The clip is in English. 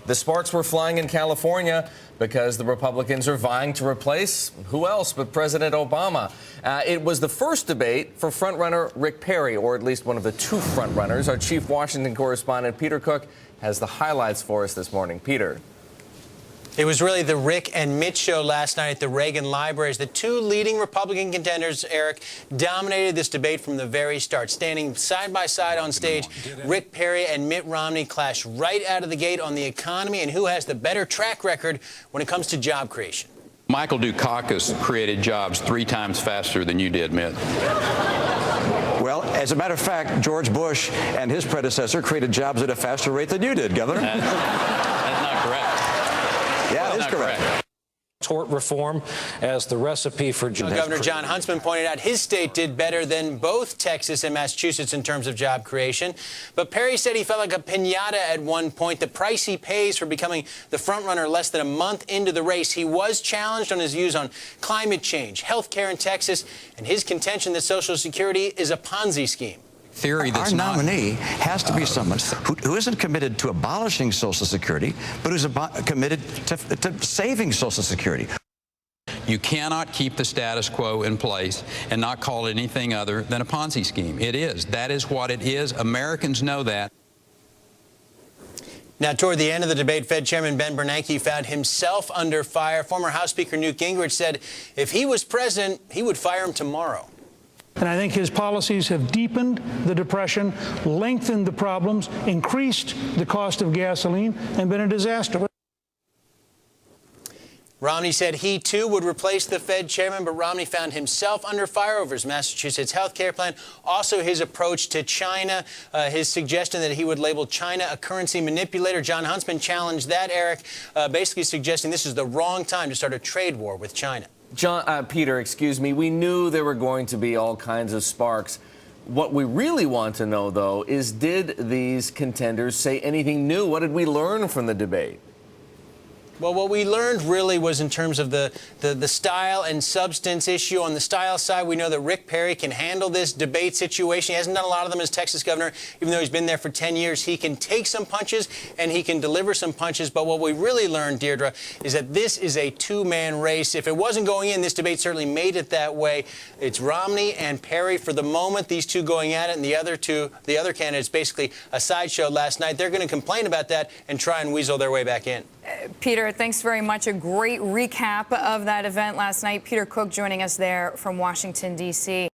The sparks were flying in California because the Republicans are vying to replace who else but President Obama. It was the first debate for frontrunner Rick Perry, or at least one of the two frontrunners. Our chief Washington correspondent, Peter Cook, has the highlights for us this morning. Peter. It was really the Rick and Mitt show last night at the Reagan Libraries. The two leading Republican contenders, Eric, dominated this debate from the very start. Standing side by side on stage, Rick Perry and Mitt Romney clashed right out of the gate on the economy and who has the better track record when it comes to job creation. Michael Dukakis created jobs 3 times faster than you did, Mitt. Well, as a matter of fact, George Bush and his predecessor created jobs at a faster rate than you did, Governor. That's not correct. Yeah, it is correct. Tort reform as the recipe for Governor John Huntsman pointed out his state did better than both Texas and Massachusetts in terms of job creation. But Perry said he felt like a piñata at one point. The price he pays for becoming the frontrunner less than a month into the race. He was challenged on his views on climate change, health care in Texas, and his contention that Social Security is a Ponzi scheme. Our nominee has to be someone who isn't committed to abolishing Social Security, but who's committed to saving Social Security. You cannot keep the status quo in place and not call it anything other than a Ponzi scheme. It is. That is what it is. Americans know that. Now, toward the end of the debate, Fed Chairman Ben Bernanke found himself under fire. Former House Speaker Newt Gingrich said if he was president, he would fire him tomorrow. And I think his policies have deepened the depression, lengthened the problems, increased the cost of gasoline, and been a disaster. Romney said he, too, would replace the Fed chairman, but Romney found himself under fire over his Massachusetts health care plan. Also, his approach to China, his suggestion that he would label China a currency manipulator. John Huntsman challenged that, Eric, basically suggesting this is the wrong time to start a trade war with China. Peter, excuse me, we knew there were going to be all kinds of sparks. What we really want to know, though, is did these contenders say anything new? What did we learn from the debate? Well, what we learned really was in terms of the style and substance issue. On the style side, we know that Rick Perry can handle this debate situation. He hasn't done a lot of them as Texas governor, even though he's been there for 10 years. He can take some punches and he can deliver some punches. But what we really learned, Deirdre, is that this is a two-man race. If it wasn't going in, this debate certainly made it that way. It's Romney and Perry for the moment, these two going at it, and the other candidates, basically a sideshow last night. They're going to complain about that and try and weasel their way back in. Peter, thanks very much. A great recap of that event last night. Peter Cook joining us there from Washington, D.C.